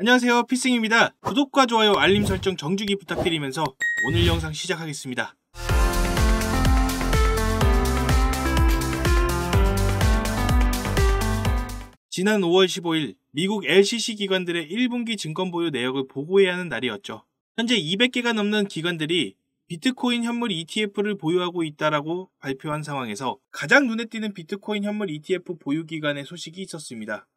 안녕하세요, 필승입니다. 구독과 좋아요, 알림 설정 정주기 부탁드리면서 오늘 영상 시작하겠습니다. 지난 5월 15일 미국 LCC 기관들의 1분기 증권 보유 내역을 보고해야 하는 날이었죠. 현재 200개가 넘는 기관들이 비트코인 현물 ETF를 보유하고 있다라고 발표한 상황에서 가장 눈에 띄는 비트코인 현물 ETF 보유 기관의 소식이 있었습니다.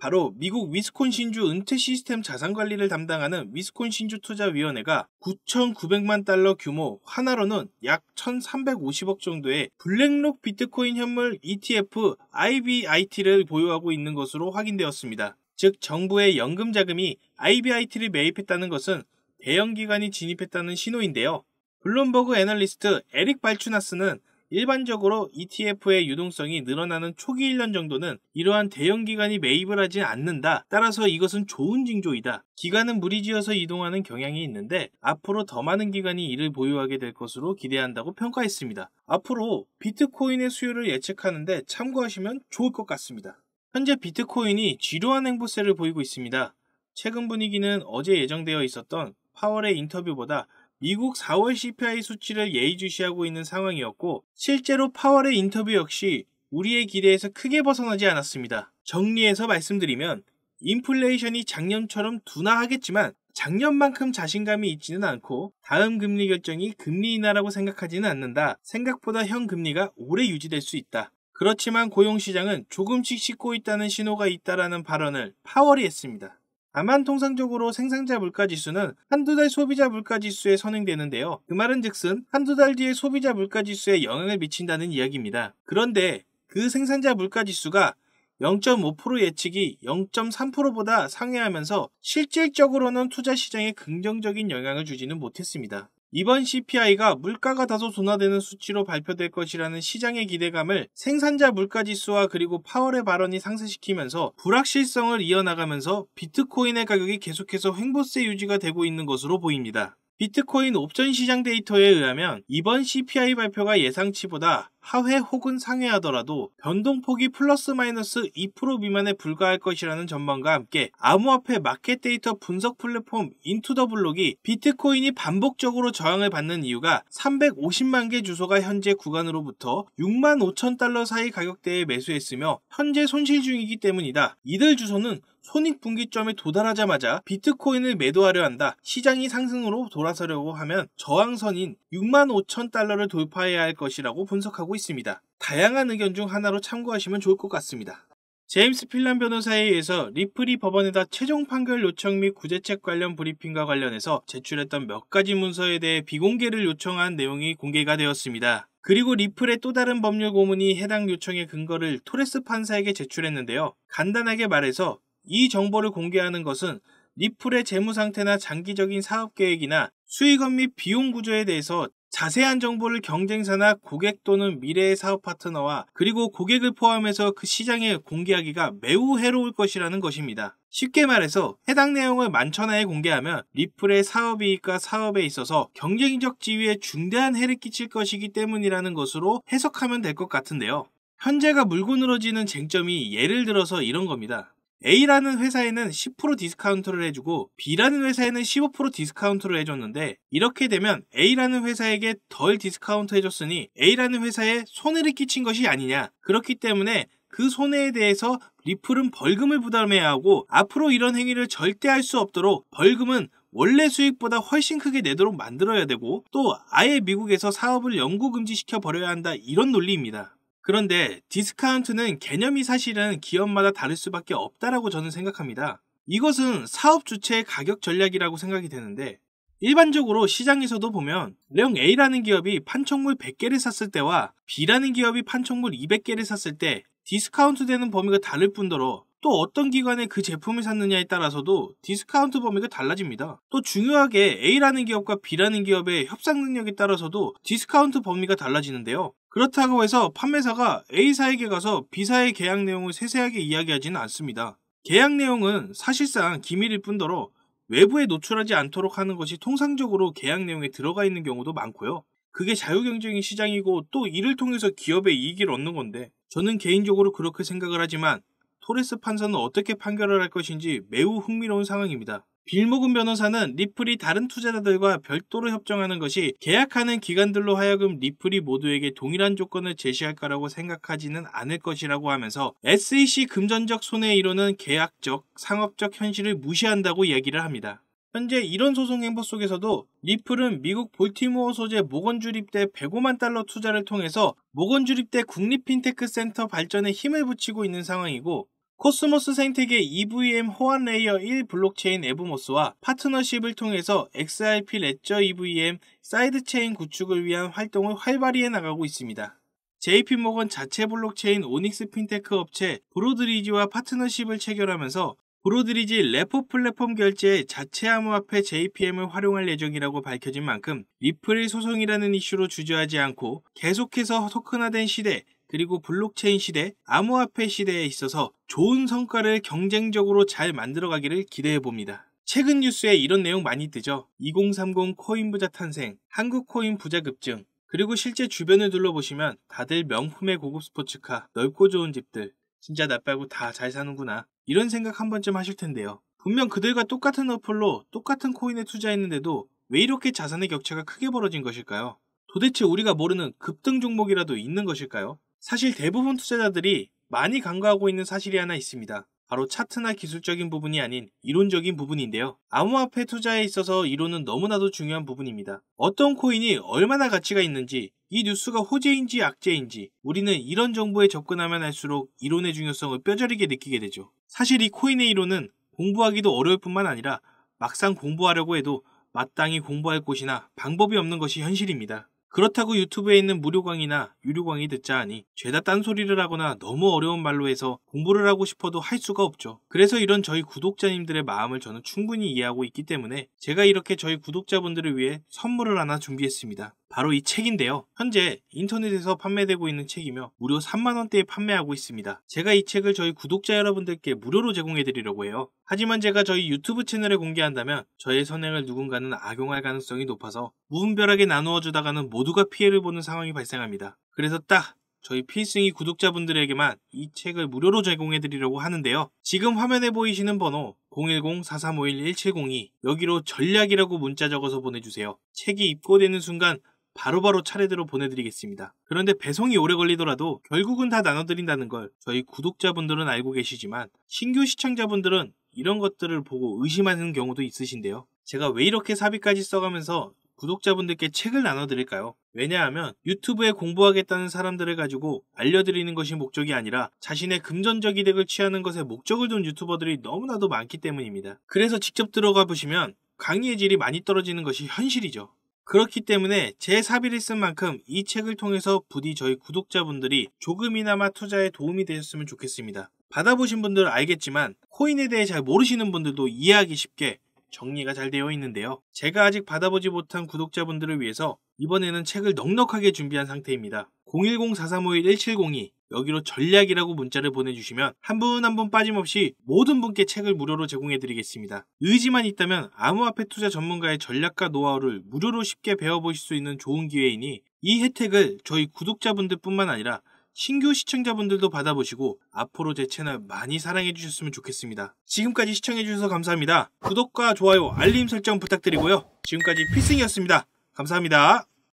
바로 미국 위스콘신주 은퇴 시스템 자산관리를 담당하는 위스콘신주 투자위원회가 9,900만 달러 규모, 하나로는 약 1,350억 정도의 블랙록 비트코인 현물 ETF IBIT를 보유하고 있는 것으로 확인되었습니다. 즉 정부의 연금 자금이 IBIT를 매입했다는 것은 대형 기관이 진입했다는 신호인데요. 블룸버그 애널리스트 에릭 발추나스는 일반적으로 ETF의 유동성이 늘어나는 초기 1년 정도는 이러한 대형 기관이 매입을 하지 않는다. 따라서 이것은 좋은 징조이다. 기관은 무리지어서 이동하는 경향이 있는데 앞으로 더 많은 기관이 이를 보유하게 될 것으로 기대한다고 평가했습니다. 앞으로 비트코인의 수요를 예측하는데 참고하시면 좋을 것 같습니다. 현재 비트코인이 지루한 행보세를 보이고 있습니다. 최근 분위기는 어제 예정되어 있었던 파월의 인터뷰보다 미국 4월 CPI 수치를 예의주시하고 있는 상황이었고 실제로 파월의 인터뷰 역시 우리의 기대에서 크게 벗어나지 않았습니다. 정리해서 말씀드리면 인플레이션이 작년처럼 둔화하겠지만 작년만큼 자신감이 있지는 않고 다음 금리 결정이 금리 인하라고 생각하지는 않는다. 생각보다 현 금리가 오래 유지될 수 있다. 그렇지만 고용시장은 조금씩 식고 있다는 신호가 있다라는 발언을 파월이 했습니다. 다만 통상적으로 생산자 물가지수는 한두 달 소비자 물가지수에 선행되는데요. 그 말은 즉슨 한두 달 뒤에 소비자 물가지수에 영향을 미친다는 이야기입니다. 그런데 그 생산자 물가지수가 0.5% 예측이 0.3%보다 상회하면서 실질적으로는 투자시장에 긍정적인 영향을 주지는 못했습니다. 이번 CPI가 물가가 다소 둔화되는 수치로 발표될 것이라는 시장의 기대감을 생산자 물가지수와 그리고 파월의 발언이 상쇄시키면서 불확실성을 이어나가면서 비트코인의 가격이 계속해서 횡보세 유지가 되고 있는 것으로 보입니다. 비트코인 옵션 시장 데이터에 의하면 이번 CPI 발표가 예상치보다 하회 혹은 상회하더라도 변동폭이 플러스 마이너스 2% 미만에 불과할 것이라는 전망과 함께 암호화폐 마켓 데이터 분석 플랫폼 인투더블록이 비트코인이 반복적으로 저항을 받는 이유가 350만 개 주소가 현재 구간으로부터 6만 5천 달러 사이 가격대에 매수했으며 현재 손실 중이기 때문이다. 이들 주소는 손익분기점에 도달하자마자 비트코인을 매도하려 한다. 시장이 상승으로 돌아서려고 하면 저항선인 6만 5천 달러를 돌파해야 할 것이라고 분석하고 있습니다. 다양한 의견 중 하나로 참고하시면 좋을 것 같습니다. 제임스 필란 변호사에 의해서 리플이 법원에다 최종 판결 요청 및 구제책 관련 브리핑과 관련해서 제출했던 몇 가지 문서에 대해 비공개를 요청한 내용이 공개가 되었습니다. 그리고 리플의 또 다른 법률 고문이 해당 요청의 근거를 토레스 판사에게 제출했는데요. 간단하게 말해서 이 정보를 공개하는 것은 리플의 재무 상태나 장기적인 사업 계획이나 수익원 및 비용 구조에 대해서 자세한 정보를 경쟁사나 고객 또는 미래의 사업 파트너와 그리고 고객을 포함해서 그 시장에 공개하기가 매우 해로울 것이라는 것입니다. 쉽게 말해서 해당 내용을 만천하에 공개하면 리플의 사업이익과 사업에 있어서 경쟁적 지위에 중대한 해를 끼칠 것이기 때문이라는 것으로 해석하면 될 것 같은데요. 현재가 물고 늘어지는 쟁점이 예를 들어서 이런 겁니다. A라는 회사에는 10% 디스카운트를 해주고 B라는 회사에는 15% 디스카운트를 해줬는데 이렇게 되면 A라는 회사에게 덜 디스카운트 해줬으니 A라는 회사에 손해를 끼친 것이 아니냐. 그렇기 때문에 그 손해에 대해서 리플은 벌금을 부담해야 하고 앞으로 이런 행위를 절대 할 수 없도록 벌금은 원래 수익보다 훨씬 크게 내도록 만들어야 되고 또 아예 미국에서 사업을 영구 금지시켜 버려야 한다. 이런 논리입니다. 그런데 디스카운트는 개념이 사실은 기업마다 다를 수밖에 없다라고 저는 생각합니다. 이것은 사업 주체의 가격 전략이라고 생각이 되는데 일반적으로 시장에서도 보면 령 A라는 기업이 판촉물 100개를 샀을 때와 B라는 기업이 판촉물 200개를 샀을 때 디스카운트 되는 범위가 다를 뿐더러 또 어떤 기관에 그 제품을 샀느냐에 따라서도 디스카운트 범위가 달라집니다. 또 중요하게 A라는 기업과 B라는 기업의 협상 능력에 따라서도 디스카운트 범위가 달라지는데요. 그렇다고 해서 판매사가 A사에게 가서 B사의 계약 내용을 세세하게 이야기하지는 않습니다. 계약 내용은 사실상 기밀일 뿐더러 외부에 노출하지 않도록 하는 것이 통상적으로 계약 내용에 들어가 있는 경우도 많고요. 그게 자유경쟁의 시장이고 또 이를 통해서 기업의 이익을 얻는 건데 저는 개인적으로 그렇게 생각을 하지만 토레스 판사는 어떻게 판결을 할 것인지 매우 흥미로운 상황입니다. 빌 모건 변호사는 리플이 다른 투자자들과 별도로 협정하는 것이 계약하는 기관들로 하여금 리플이 모두에게 동일한 조건을 제시할 거라고 생각하지는 않을 것이라고 하면서 SEC 금전적 손해에 이르는 계약적, 상업적 현실을 무시한다고 얘기를 합니다. 현재 이런 소송 행보 속에서도 리플은 미국 볼티모어 소재 모건 주립대 105만 달러 투자를 통해서 모건 주립대 국립 핀테크 센터 발전에 힘을 붙이고 있는 상황이고, 코스모스 생태계 EVM 호환 레이어 1 블록체인 에브모스와 파트너십을 통해서 XRP 레저 EVM 사이드체인 구축을 위한 활동을 활발히 해나가고 있습니다. JP모건 자체 블록체인 오닉스 핀테크 업체 브로드리지와 파트너십을 체결하면서 브로드리지 레포 플랫폼 결제에 자체 암호화폐 JPM을 활용할 예정이라고 밝혀진 만큼 리플의 소송이라는 이슈로 주저하지 않고 계속해서 토큰화된 시대, 그리고 블록체인 시대, 암호화폐 시대에 있어서 좋은 성과를 경쟁적으로 잘 만들어가기를 기대해봅니다. 최근 뉴스에 이런 내용 많이 뜨죠. 2030 코인 부자 탄생, 한국 코인 부자 급증, 그리고 실제 주변을 둘러보시면 다들 명품의 고급 스포츠카, 넓고 좋은 집들, 진짜 나 빼고 다 잘 사는구나, 이런 생각 한 번쯤 하실 텐데요. 분명 그들과 똑같은 어플로 똑같은 코인에 투자했는데도 왜 이렇게 자산의 격차가 크게 벌어진 것일까요? 도대체 우리가 모르는 급등 종목이라도 있는 것일까요? 사실 대부분 투자자들이 많이 간과하고 있는 사실이 하나 있습니다. 바로 차트나 기술적인 부분이 아닌 이론적인 부분인데요. 암호화폐 투자에 있어서 이론은 너무나도 중요한 부분입니다. 어떤 코인이 얼마나 가치가 있는지, 이 뉴스가 호재인지 악재인지 우리는 이런 정보에 접근하면 할수록 이론의 중요성을 뼈저리게 느끼게 되죠. 사실 이 코인의 이론은 공부하기도 어려울 뿐만 아니라 막상 공부하려고 해도 마땅히 공부할 곳이나 방법이 없는 것이 현실입니다. 그렇다고 유튜브에 있는 무료강의나 유료강의 듣자 하니 죄다 딴소리를 하거나 너무 어려운 말로 해서 공부를 하고 싶어도 할 수가 없죠. 그래서 이런 저희 구독자님들의 마음을 저는 충분히 이해하고 있기 때문에 제가 이렇게 저희 구독자분들을 위해 선물을 하나 준비했습니다. 바로 이 책인데요. 현재 인터넷에서 판매되고 있는 책이며 무려 3만원대에 판매하고 있습니다. 제가 이 책을 저희 구독자 여러분들께 무료로 제공해드리려고 해요. 하지만 제가 저희 유튜브 채널에 공개한다면 저의 선행을 누군가는 악용할 가능성이 높아서 무분별하게 나누어 주다가는 모두가 피해를 보는 상황이 발생합니다. 그래서 딱 저희 필승이 구독자분들에게만 이 책을 무료로 제공해드리려고 하는데요. 지금 화면에 보이시는 번호 010-4351-1702 여기로 전략이라고 문자 적어서 보내주세요. 책이 입고되는 순간 바로바로 차례대로 보내드리겠습니다. 그런데 배송이 오래 걸리더라도 결국은 다 나눠드린다는 걸 저희 구독자분들은 알고 계시지만 신규 시청자분들은 이런 것들을 보고 의심하는 경우도 있으신데요. 제가 왜 이렇게 사비까지 써가면서 구독자분들께 책을 나눠드릴까요? 왜냐하면 유튜브에 공부하겠다는 사람들을 가지고 알려드리는 것이 목적이 아니라 자신의 금전적 이득을 취하는 것에 목적을 둔 유튜버들이 너무나도 많기 때문입니다. 그래서 직접 들어가 보시면 강의의 질이 많이 떨어지는 것이 현실이죠. 그렇기 때문에 제 사비를 쓴 만큼 이 책을 통해서 부디 저희 구독자분들이 조금이나마 투자에 도움이 되셨으면 좋겠습니다. 받아보신 분들은 알겠지만 코인에 대해 잘 모르시는 분들도 이해하기 쉽게 정리가 잘 되어 있는데요. 제가 아직 받아보지 못한 구독자분들을 위해서 이번에는 책을 넉넉하게 준비한 상태입니다. 010-4351-1702 여기로 전략이라고 문자를 보내주시면 한 분 한 분 빠짐없이 모든 분께 책을 무료로 제공해드리겠습니다. 의지만 있다면 암호화폐 투자 전문가의 전략과 노하우를 무료로 쉽게 배워보실 수 있는 좋은 기회이니 이 혜택을 저희 구독자분들 뿐만 아니라 신규 시청자분들도 받아보시고 앞으로 제 채널 많이 사랑해주셨으면 좋겠습니다. 지금까지 시청해주셔서 감사합니다. 구독과 좋아요, 알림 설정 부탁드리고요. 지금까지 필승이었습니다. 감사합니다.